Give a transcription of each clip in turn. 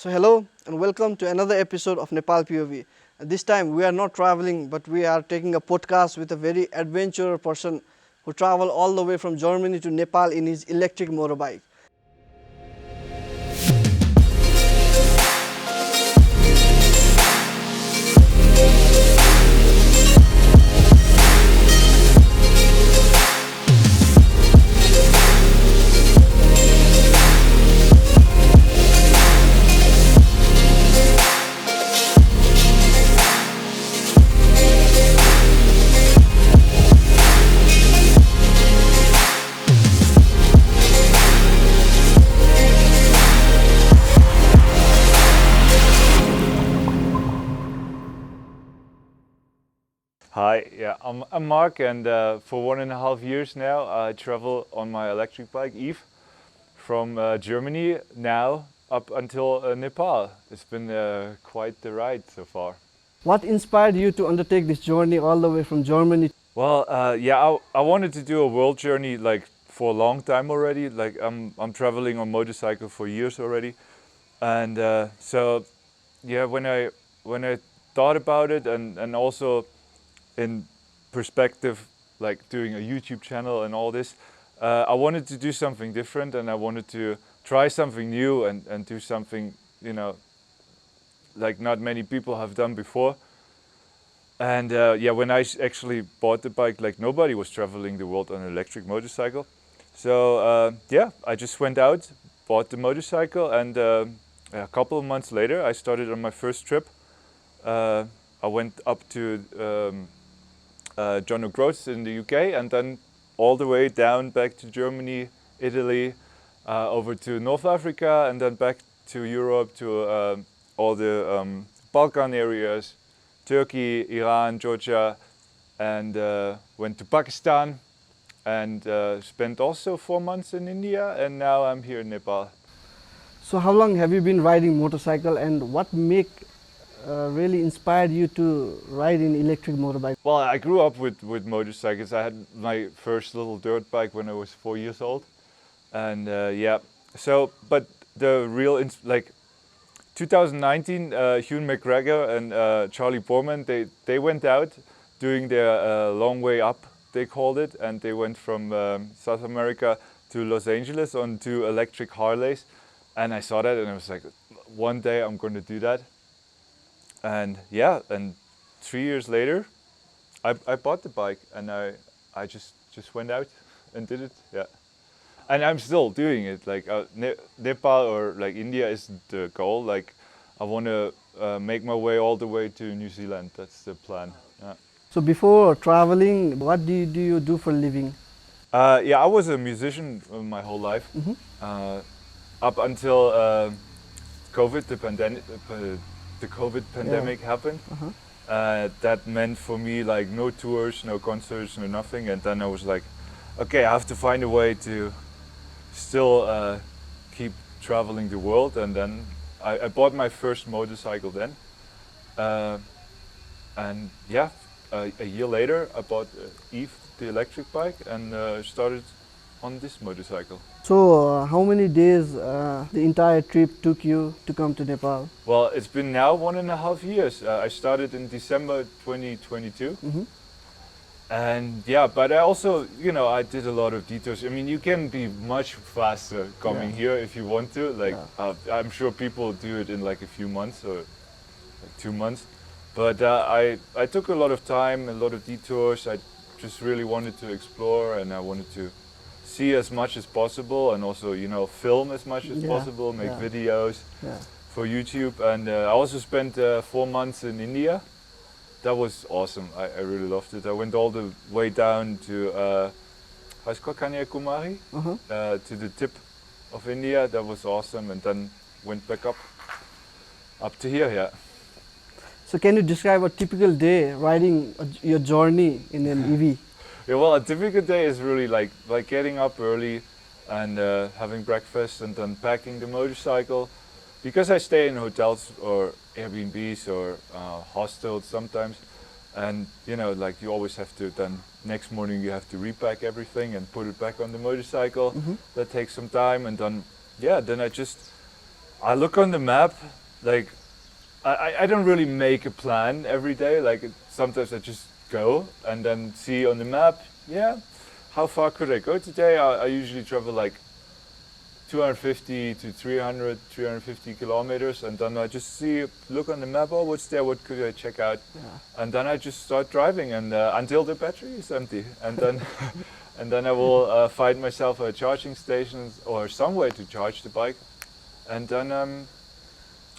So hello and welcome to another episode of Nepal POV. This time we are not traveling, but we are taking a podcast with a very adventurous person who traveled all the way from Germany to Nepal in his electric motorbike. Hi, I'm Marc, and for 1.5 years now I travel on my electric bike Eve from Germany now up until Nepal. It's been quite the ride so far. What inspired you to undertake this journey all the way from Germany? Well, I wanted to do a world journey like for a long time already. Like I'm traveling on motorcycle for years already, and when I thought about it and also in perspective, like doing a YouTube channel and all this, I wanted to do something different, and I wanted to try something new and do something, like not many people have done before. And when I actually bought the bike, like nobody was traveling the world on an electric motorcycle. So I just went out, bought the motorcycle, and a couple of months later I started on my first trip. I went up to John O'Groats in the UK, and then all the way down back to Germany, Italy, over to North Africa, and then back to Europe, to all the Balkan areas, Turkey, Iran, Georgia, and went to Pakistan, and spent also 4 months in India, and now I'm here in Nepal. So how long have you been riding motorcycle, and what really inspired you to ride in electric motorbike? Well, I grew up with motorcycles. I had my first little dirt bike when I was 4 years old, and but the real 2019, Hugh McGregor and Charlie Borman, they went out doing their long way up, they called it, and they went from South America to Los Angeles on 2 electric Harleys, and I saw that and I was like, one day I'm going to do that. And 3 years later, I bought the bike, and I just went out and did it. Yeah, and I'm still doing it. Like Nepal or like India is the goal. Like I want to make my way all the way to New Zealand. That's the plan. Yeah. So before traveling, what do you do for a living? I was a musician my whole life, up until COVID, the COVID pandemic happened. That meant for me like no tours, no concerts, no nothing. And then I was like, okay, I have to find a way to still keep traveling the world. And then I bought my first motorcycle then. A year later I bought Eve, the electric bike, and started on this motorcycle. So how many days the entire trip took you to come to Nepal? Well, it's been now 1.5 years. I started in December 2022. And but I also, I did a lot of detours. I mean, you can be much faster coming here if you want to. Like, I'm sure people do it in like a few months or like 2 months. But I took a lot of time, a lot of detours. I just really wanted to explore, and I wanted to see as much as possible, and also film as much as possible, make videos for YouTube. And I also spent 4 months in India. That was awesome. I really loved it. I went all the way down to Kanyakumari, to the tip of India. That was awesome, and then went back up to here. Yeah. So can you describe a typical day riding your journey in an EV? Yeah, well, a typical day is really like getting up early and having breakfast, and then packing the motorcycle. Because I stay in hotels or Airbnbs or hostels sometimes, and like you always have to, then next morning you have to repack everything and put it back on the motorcycle. That takes some time, and then I just I look on the map, like I don't really make a plan every day. Like sometimes I just go and then see on the map, yeah, how far could I go today? I usually travel like 250 to 300, 350 kilometers, and then I just look on the map, oh, what's there, what could I check out? Yeah. And then I just start driving, and until the battery is empty, and then and then I will find myself a charging station or somewhere to charge the bike, and then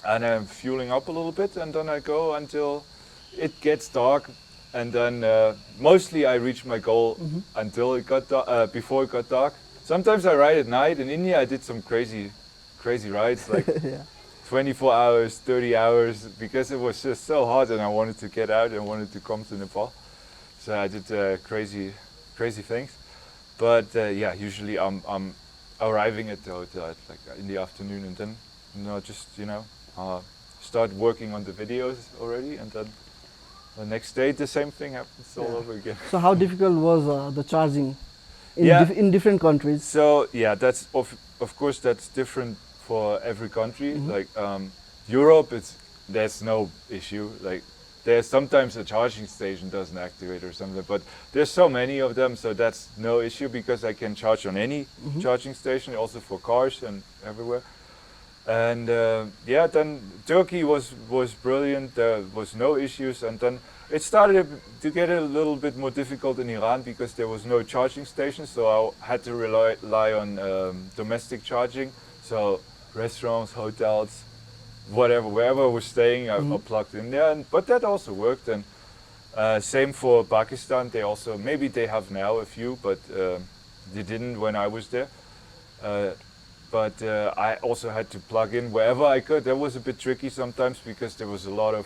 I'm fueling up a little bit, and then I go until it gets dark, and then mostly I reach my goal until it got before it got dark. Sometimes I ride at night. In India, I did some crazy rides, like Yeah. 24 hours, 30 hours, because it was just so hot, and I wanted to get out and wanted to come to Nepal. So I did crazy things. But yeah, usually I'm arriving at the hotel at like in the afternoon, and then just start working on the videos already, and then the next day the same thing happens all Yeah. over again. So how difficult was the charging in, Yeah. in different countries? So yeah, that's of course that's different for every country. Like Europe, there's no issue. Like there's sometimes a charging station doesn't activate or something, but there's so many of them, so that's no issue because I can charge on any charging station, also for cars and everywhere. And yeah, then Turkey was brilliant. There was no issues, and then it started to get a little bit more difficult in Iran because there was no charging station, so I had to rely on domestic charging. So restaurants, hotels, whatever, wherever I was staying, I plugged in there. But that also worked. And same for Pakistan. They also, maybe they have now a few, but they didn't when I was there. But I also had to plug in wherever I could. That was a bit tricky sometimes because there was a lot of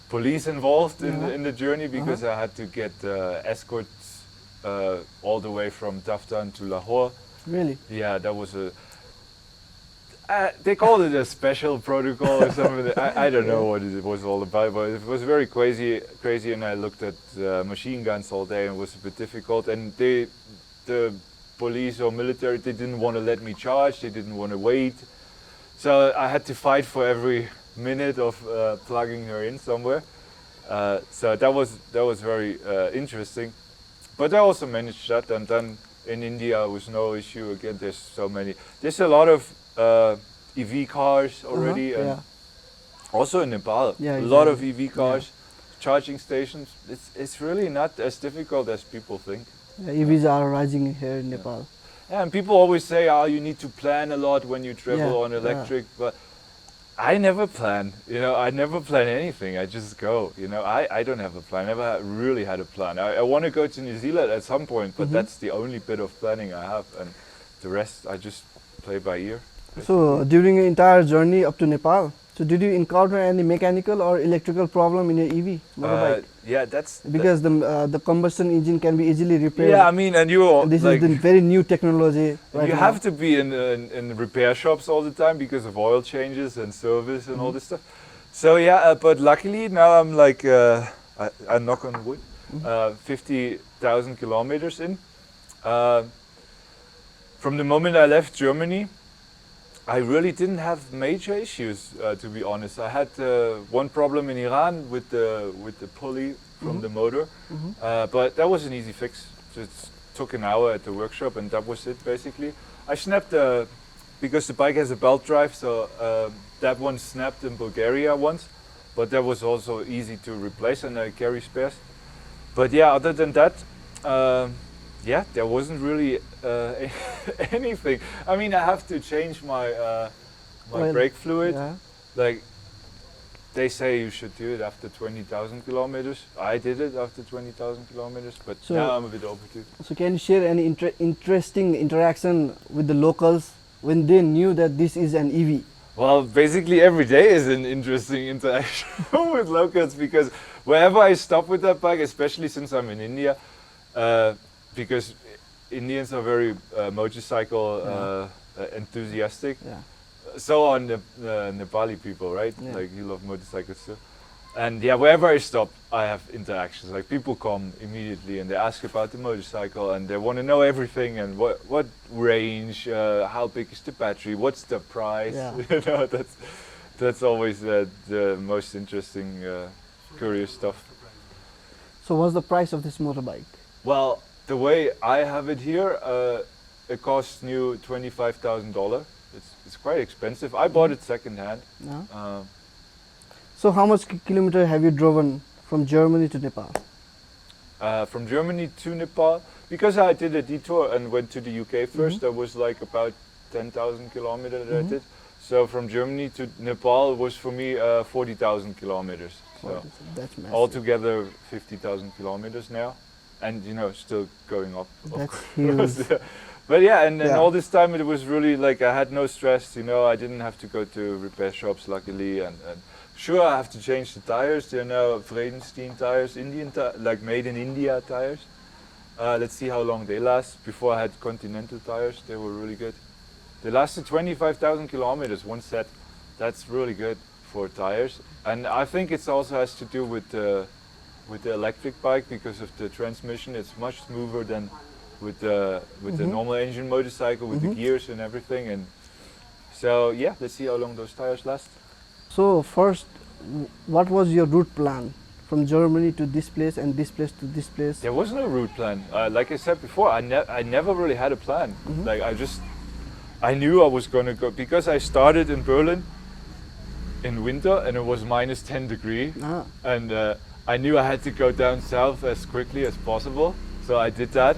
police involved in the journey, because I had to get escorts all the way from Daftan to Lahore. Really? Yeah, that was they called it a special protocol or something. I don't know what it was all about, but it was very crazy, and I looked at machine guns all day, and it was a bit difficult. And the police or military, they didn't want to let me charge, they didn't want to wait. So I had to fight for every minute of plugging her in somewhere. So that was very interesting. But I also managed that, and then in India was no issue. Again, there's a lot of EV cars already, and Yeah. also in Nepal, Yeah, a lot of exactly. EV cars, charging stations. It's really not as difficult as people think. Yeah, EVs are rising here in Nepal. Yeah, and people always say, "Oh, you need to plan a lot when you travel Yeah, on electric," but I never plan. I never plan anything. I just go. I don't have a plan. I never really had a plan. I want to go to New Zealand at some point, but that's the only bit of planning I have, and the rest I just play by ear. So during your entire journey up to Nepal, so did you encounter any mechanical or electrical problem in your EV motorbike? Yeah, that's Because the combustion engine can be easily repaired. yeah. I mean, and This like, is the very new technology. Right you now. have to be in repair shops all the time because of oil changes and service and all this stuff. So yeah, but luckily now I'm like I knock on wood, 50,000 kilometers in. From the moment I left Germany, I really didn't have major issues, to be honest. I had one problem in Iran with the pulley from the motor, but that was an easy fix. It took an hour at the workshop, and that was it basically. I snapped because the bike has a belt drive, so that one snapped in Bulgaria once, but that was also easy to replace, and I carry spares. But yeah, other than that, yeah, there wasn't really anything. I mean, I have to change my Oil. brake fluid. Yeah. Like they say, you should do it after 20,000 kilometers. I did it after 20,000 kilometers, but So- now I'm a bit open to. So can you share any interesting interaction with the locals when they knew that this is an EV? Well, basically every day is an interesting interaction with locals, because wherever I stop with that bike, especially since I'm in India, because Indians are very motorcycle enthusiastic. Yeah. So are Nepali people, right? Yeah. Like you love motorcycles too. And yeah, wherever I stop, I have interactions. Like people come immediately and they ask about the motorcycle and they want to know everything and what range, how big is the battery, what's the price. Yeah. You know, that's always the most interesting, curious stuff. So what's the price of this motorbike? Well, the way I have it here, it costs new $25,000. It's quite expensive. I bought it secondhand. Yeah. So how much kilometer have you driven from Germany to Nepal? From Germany to Nepal, because I did a detour and went to the UK first, that was like about 10,000 kilometers that I did. So from Germany to Nepal was for me 40,000 kilometers. So That's massive. altogether 50,000 kilometers now, and you know still going up. of That's course. huge. But yeah, and Yeah. all this time it was really like I had no stress. You know, I didn't have to go to repair shops luckily, and sure I have to change the tires. They're now Vredestein tires, like made in India tires. Let's see how long they last. Before I had Continental tires, they were really good. They lasted 25,000 kilometers, one set. That's really good for tires. And I think it also has to do with the electric bike because of the transmission. It's much smoother than with the normal engine motorcycle with the gears and everything. And so yeah, let's see how long those tires last. So first, what was your route plan from Germany to this place and this place to this place? There was no route plan. Like I said before, I never really had a plan. Like I knew I was going to go because I started in Berlin in winter and it was minus 10 degrees. Ah. And I knew I had to go down south as quickly as possible. So I did that.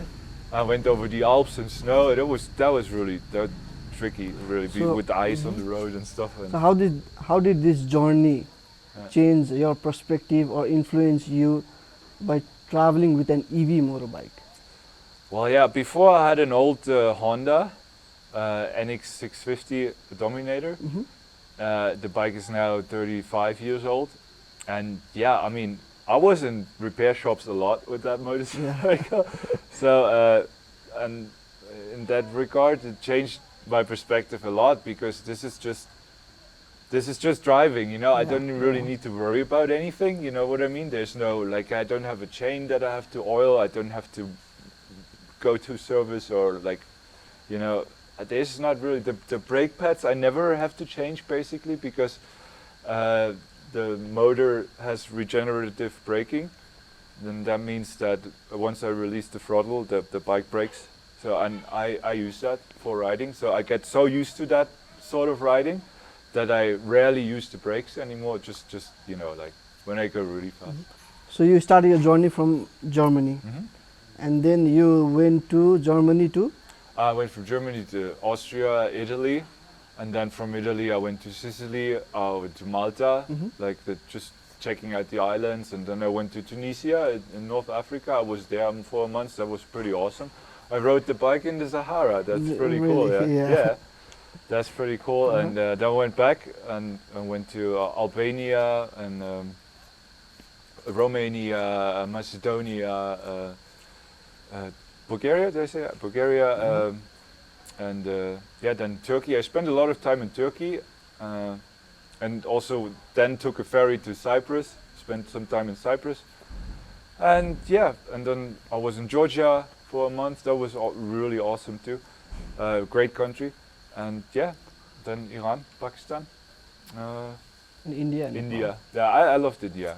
I went over the Alps and snow. That was really tricky, really, So- with the ice on the road and stuff. And So how did this journey change your perspective or influence you by traveling with an EV motorbike? well, yeah, before I had an old Honda NX650 Dominator. The bike is now 35 years old. And yeah, I mean, I was in repair shops a lot with that motorcycle. So, and in that regard, it changed my perspective a lot because this is just driving, you know. I don't really need to worry about anything, you know what I mean? There's no, like, I don't have a chain that I have to oil. I don't have to go to service or like, you know, there's not really, the brake pads I never have to change basically because the motor has regenerative braking. Then that means that once I release the throttle, the bike brakes. So and I use that for riding. So I get so used to that sort of riding that I rarely use the brakes anymore. Just you know, like when I go really fast. So you started your journey from Germany, and then you went to Germany too. I went from Germany to Austria, Italy, and then from Italy I went to Sicily, I went to Malta, like just checking out the islands, and then I went to Tunisia in North Africa. I was there for a month. That was pretty awesome. I rode the bike in the Sahara. That's pretty cool. Really? Yeah, Yeah. that's pretty cool. And then I went back and went to Albania and Romania, Macedonia, Bulgaria. Did I say that? Bulgaria, and yeah, then Turkey. I spent a lot of time in Turkey, and also then took a ferry to Cyprus. Spent some time in Cyprus, and yeah, and then I was in Georgia for a month. That was really awesome too. Great country, and yeah, then Iran, Pakistan, In India. and India. Yeah, I loved India.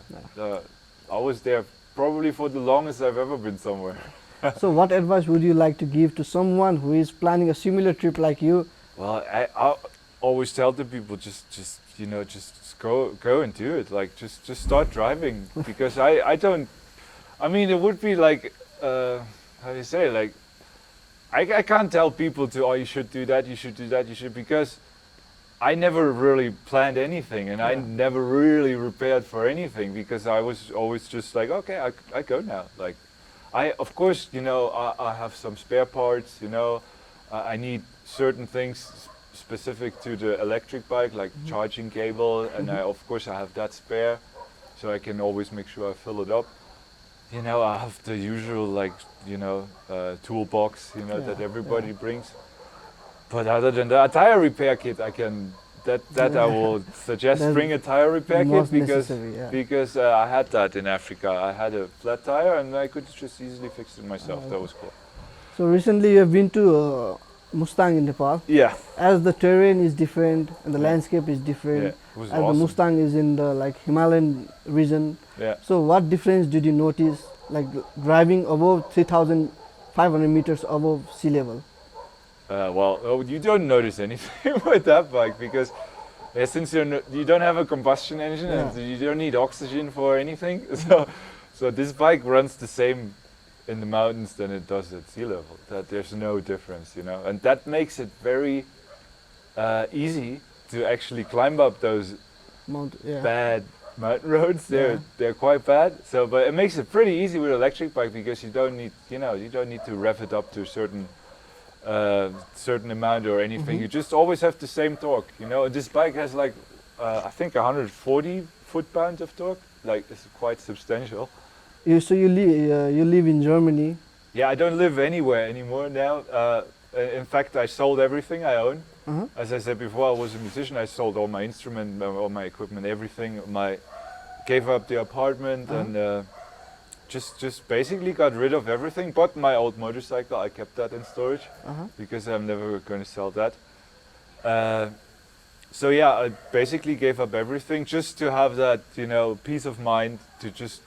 I was there probably for the longest I've ever been somewhere. Nepal. So what advice would you like to give to someone who is planning a similar trip like you? Well, I always tell the people just you know just go and do it. Like just start driving because I don't. I mean, it would be like how do you say, like I can't tell people to, oh, you should do that, you should do that, you should, because I never really planned anything and I never really prepared for anything because I was always just like, okay, I go now. Like of course, you know, I have some spare parts, you know, I need certain things specific to the electric bike, like charging cable, and of course I have that spare, so I can always make sure I fill it up. You know, I have the usual, like, you know, toolbox, you know, that everybody brings. But other than that, a tire repair kit I can that I will suggest That's bring a tire repair kit most because necessary, yeah. I had that in Africa. I had a flat tire and I could just easily fix it myself. That was cool. So recently you have been to Mustang in Nepal. Yeah, As the terrain is different and the Yeah. landscape is different, yeah, it was as the awesome. Mustang is in the like Himalayan region. Yeah. So what difference did you notice, like driving above 3,500 meters above sea level? You don't notice anything with that bike because since you don't have a combustion engine and Yeah. you don't need oxygen for anything, so this bike runs the same in the mountains than it does at sea level. That there's no difference, and that makes it very easy to actually climb up those Yeah. bad mountain roads. They're Yeah. they're quite bad. So, but it makes it pretty easy with electric bike because you don't need to rev it up to a certain amount or anything. Mhm. You just always have the same torque. This bike has like I think 140 foot-pounds of torque. Like it's quite substantial. You live in Germany. Yeah, I don't live anywhere anymore now. In fact, I sold everything I own. Uh-huh. As I said before, I was a musician. I sold all my instrument, all my equipment, everything. Gave up the apartment Uh-huh. and just basically got rid of everything. But my old motorcycle, I kept that in storage Uh-huh. because I'm never going to sell that. So yeah, I basically gave up everything just to have that, peace of mind to just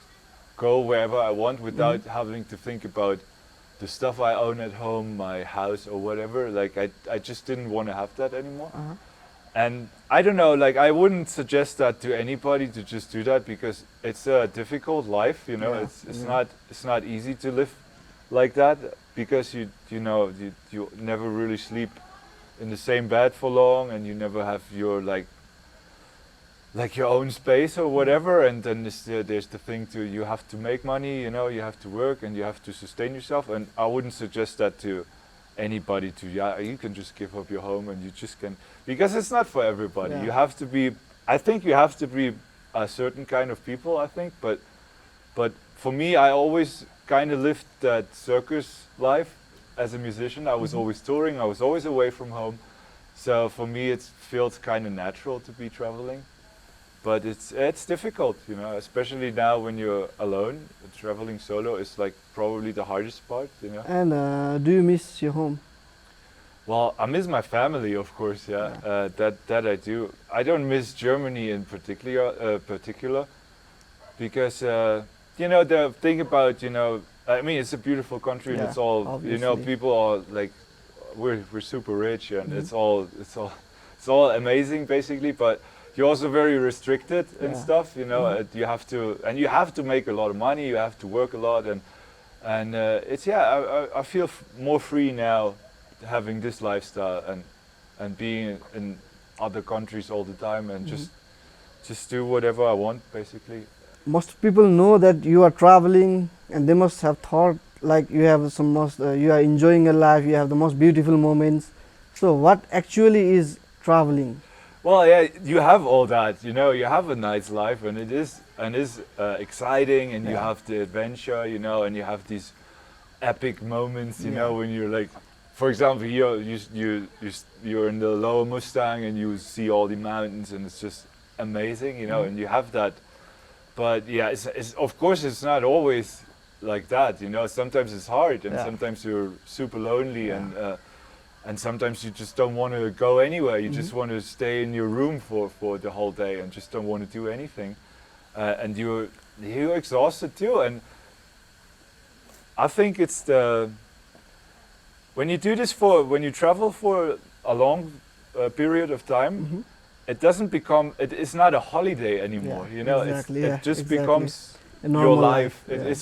go wherever I want without having to think about the stuff I own at home, my house or whatever. Like I just didn't want to have that anymore. Uh-huh. And I don't know, like I wouldn't suggest that to anybody to just do that because it's a difficult life, Yeah, it's not easy to live like that because you never really sleep in the same bed for long and you never have your like your own space or whatever, and then there's the thing you have to make money, you have to work and you have to sustain yourself, and I wouldn't suggest that to anybody you can just give up your home and you just can, because it's not for everybody. Yeah. You have to be, I think you have to be a certain kind of people, I think, but for me, I always kind of lived that circus life as a musician. I was always touring, I was always away from home, so for me it feels kind of natural to be traveling. But it's difficult, especially now when you're alone. Traveling solo is like probably the hardest part, And do you miss your home? Well, I miss my family, of course, yeah. That I do. I don't miss Germany in particular, because the thing about I mean, it's a beautiful country and Yeah, it's all obviously. people are like we're super rich and it's all amazing basically, but you're also very restricted and Yeah. stuff, you have to make a lot of money, you have to work a lot, and I feel more free now having this lifestyle and being in other countries all the time and just do whatever I want basically. Most people know that you are traveling, and they must have thought like you have you are enjoying your life, you have the most beautiful moments. So what actually is traveling? Well, yeah, you have all that, you have a nice life and it is exciting, and you Yeah. have the adventure, and you have these epic moments, Yeah. when you're like, for example, you're in the lower Mustang and you see all the mountains and it's just amazing, and you have that. But yeah, it's of course it's not always like that, sometimes it's hard and Yeah. sometimes you're super lonely Yeah. and sometimes you just don't want to go anywhere. You just want to stay in your room for the whole day and just don't want to do anything. And you're exhausted too. And I think it's when you travel for a long period of time, it's not a holiday anymore. Yeah, exactly, yeah, It just exactly. becomes A your normal life. yeah.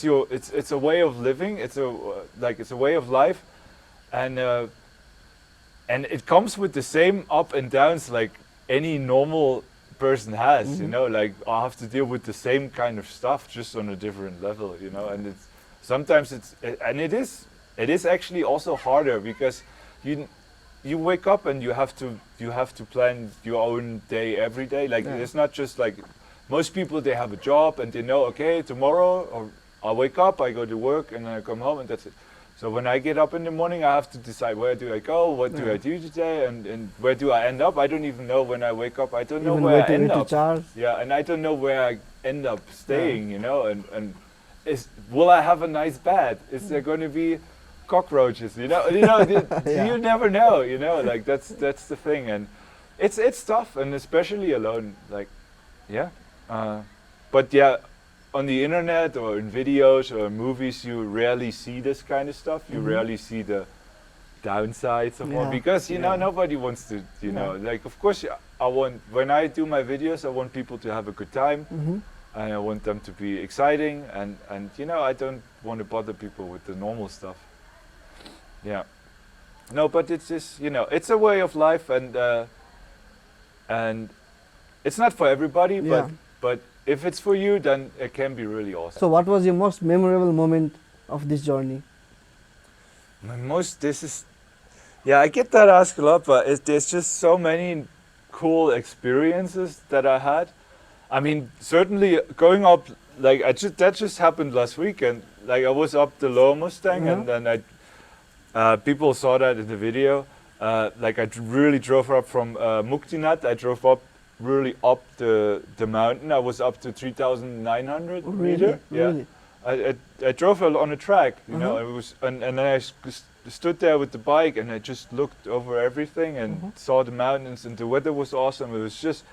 It's a way of living. It's a way of life, and it comes with the same up and downs like any normal person has. Like I have to deal with the same kind of stuff, just on a different level. And it is actually also harder because you wake up and you have to plan your own day every day. Like Yeah. it's not just like most people, they have a job and they know, okay, tomorrow or I wake up, I go to work and then I come home and that's it. So when I get up in the morning, I have to decide where do I go, what do I do today, and where do I end up. I don't even know when I wake up. I don't know Even where I end to up. charge. Yeah, and I don't know where I end up staying, you know, and will I have a nice bed? Is there going to be cockroaches? You know, you never know. You know, like that's the thing, and it's tough, and especially alone. Like, yeah, but yeah, on the internet or in videos or movies, you rarely see this kind of stuff. You rarely see the downsides of all, because you know nobody wants to. You know, like of course I want, when I do my videos, I want people to have a good time. And I want them to be exciting, and you know, I don't want to bother people with the normal stuff. Yeah. No, but it's just, you know, it's a way of life, and it's not for everybody, but if it's for you, then it can be really awesome. So what was your most memorable moment of this journey? I get that asked a lot, but there's just so many cool experiences that I had. I mean, certainly going up, like that just happened last week, and like I was up the Lomash thing, and then people saw that in the video. Like I really drove up from Muktinath. I drove up really up the mountain. I was up to 3,900 meter. Yeah, really? I drove on a track, you know. It was, and then I stood there with the bike, and I just looked over everything and saw the mountains, and the weather was awesome. It was just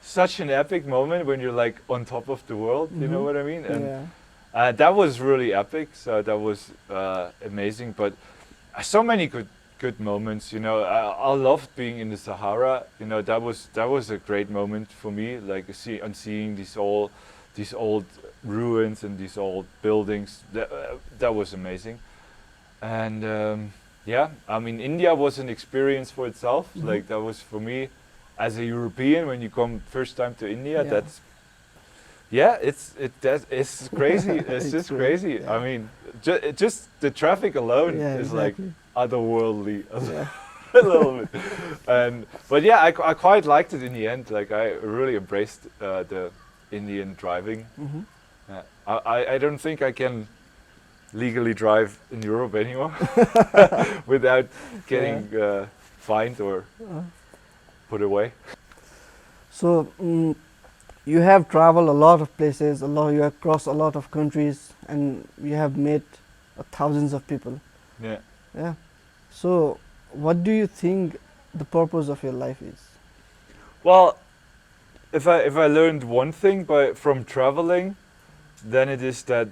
such an epic moment when you're like on top of the world, you know what I mean? And that was really epic. So that was amazing. But so many good moments, you know. I loved being in the Sahara. You know, that was a great moment for me. Like seeing these old ruins and these old buildings. That was amazing. And yeah, I mean, India was an experience for itself. Like that was for me, as a European, when you come first time to India, it's crazy. It's just crazy. I mean, just the traffic alone is like otherworldly a little bit. But yeah, I quite liked it in the end. Like I really embraced the Indian driving. I don't think I can legally drive in Europe anymore without getting fined or put away. So you have traveled a lot of places, you have crossed a lot of countries, and you have met thousands of people. Yeah. So what do you think the purpose of your life is? Well, if I learned one thing from traveling, then it is that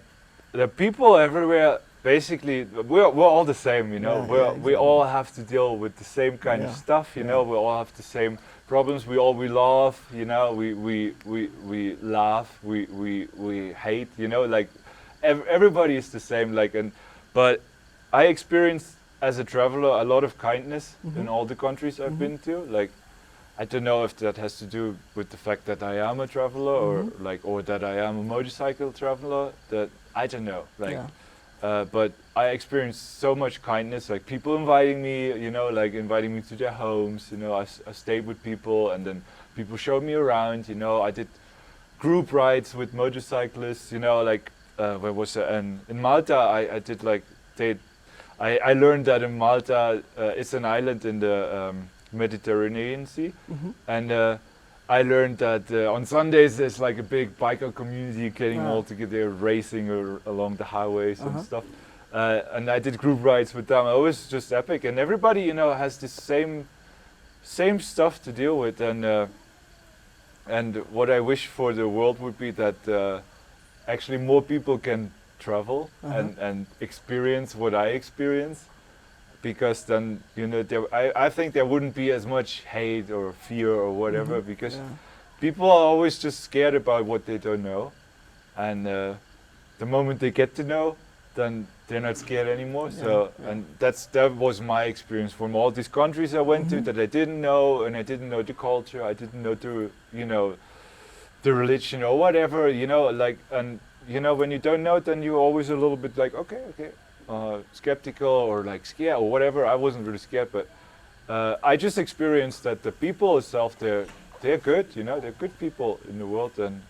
the people everywhere, basically, we're all the same, you know. We all have to deal with the same kind of stuff, you know. We all have the same problems. We laugh, you know. We laugh. We hate, you know. Like everybody is the same. Like, but I experienced as a traveler a lot of kindness in all the countries I've been to. Like, I don't know if that has to do with the fact that I am a traveler, or that I am a motorcycle traveler. That I don't know. Like, but I experienced so much kindness. Like people inviting me, you know, like inviting me to their homes. You know, I stayed with people, and then people showed me around. You know, I did group rides with motorcyclists. You know, like where was it? And in Malta, I did like I learned that in Malta, it's an island in the Mediterranean Sea, and I learned that on Sundays there's like a big biker community getting all together, racing along the highways and stuff. And I did group rides with them. It was just epic, and everybody, you know, has this same stuff to deal with. And what I wish for the world would be that actually more people can travel and experience what I experience. Because then, you know, I think there wouldn't be as much hate or fear or whatever, because people are always just scared about what they don't know. And the moment they get to know, then they're not scared anymore. And that was my experience from all these countries I went to that I didn't know, and I didn't know the culture, I didn't know the religion or whatever, you know, like, and you know, when you don't know, then you're always a little bit like, okay. Skeptical or like scared or whatever. I wasn't really scared, but I just experienced that the people itself, they're good, you know, they're good people in the world, and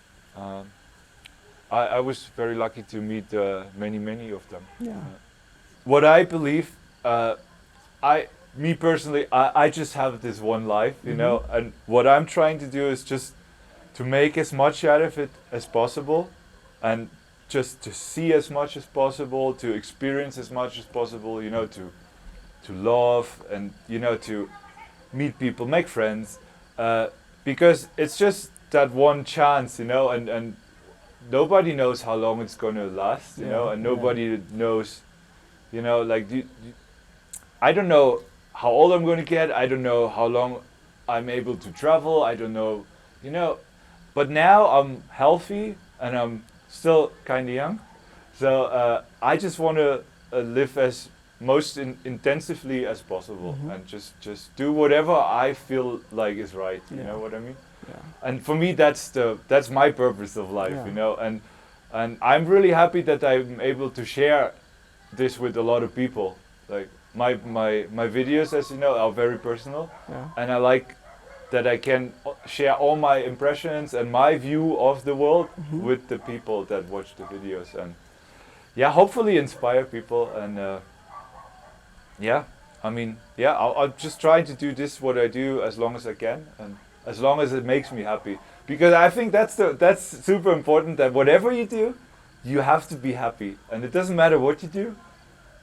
I was very lucky to meet many of them. what I believe, me personally, I just have this one life, you know, and what I'm trying to do is just to make as much out of it as possible, and just to see as much as possible, to experience as much as possible, you know, to love and, you know, to meet people, make friends, because it's just that one chance, you know, and nobody knows how long it's going to last, you know, and nobody knows, you know, like, I don't know how old I'm going to get, I don't know how long I'm able to travel, I don't know, you know, but now I'm healthy and I'm still kind of young, so I just want to live as most intensively as possible, and just do whatever I feel like is right, you know what I mean? Yeah. And for me, that's my purpose of life, you know, and I'm really happy that I'm able to share this with a lot of people. Like my videos, as you know, are very personal, and I like that I can share all my impressions and my view of the world with the people that watch the videos, and yeah, hopefully inspire people, and yeah, I mean, yeah, I'll just try to do this what I do as long as I can, and as long as it makes me happy, because I think that's super important, that whatever you do, you have to be happy, and it doesn't matter what you do,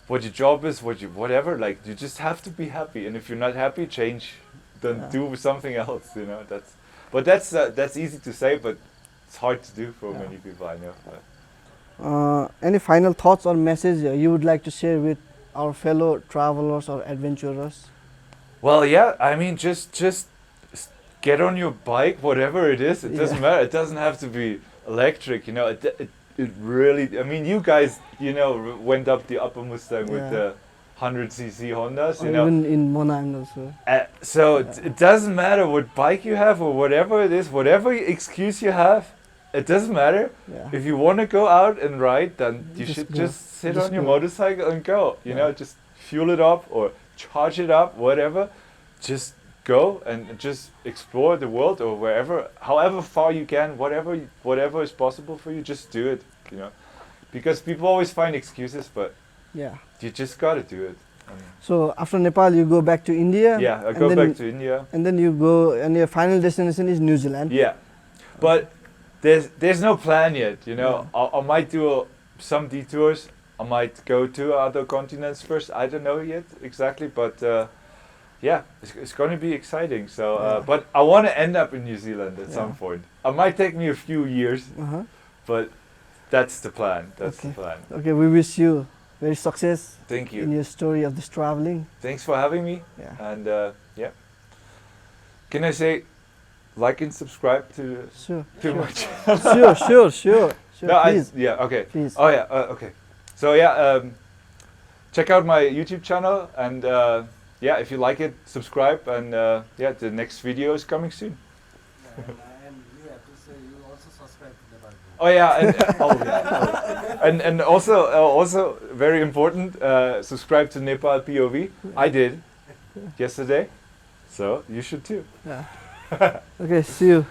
what your job is, whatever, like, you just have to be happy, and if you're not happy, change, then do something else, you know. That's easy to say, but it's hard to do for many people, I know. Any final thoughts or message you would like to share with our fellow travelers or adventurers? Well, yeah, I mean, just get on your bike, whatever it is. It doesn't matter. It doesn't have to be electric, you know. It really, I mean, you guys, you know, went up the Upper Mustang with the 100cc Hondas, you know. Even in Monang also. So it doesn't matter what bike you have or whatever it is, whatever excuse you have, it doesn't matter. Yeah. If you want to go out and ride, then you should go. just sit Just on your go. motorcycle and go. You know, just fuel it up or charge it up, whatever. Just go and just explore the world, or wherever, however far you can, whatever is possible for you, just do it. You know, because people always find excuses, but you just gotta do it. So after Nepal, you go back to India. Yeah, I go back to India, and then you go, and your final destination is New Zealand. Yeah, but there's no plan yet. You know, I might do some detours. I might go to other continents first. I don't know yet exactly, but yeah, it's going to be exciting. So, but I want to end up in New Zealand at some point. It might take me a few years, but that's the plan. That's the plan. Okay, we wish you very success. Thank you. In your story of this traveling. Thanks for having me. Yeah. And yeah, can I say, like and subscribe to my channel? Sure. No, please. Okay. Please. Oh yeah, okay. So yeah, check out my YouTube channel, and yeah, if you like it, subscribe, and yeah, the next video is coming soon. And you have to say you also subscribe to NepalPOV. Oh yeah, and also very important, subscribe to NepalPOV. I did yesterday, so you should too. Yeah. Okay, see you.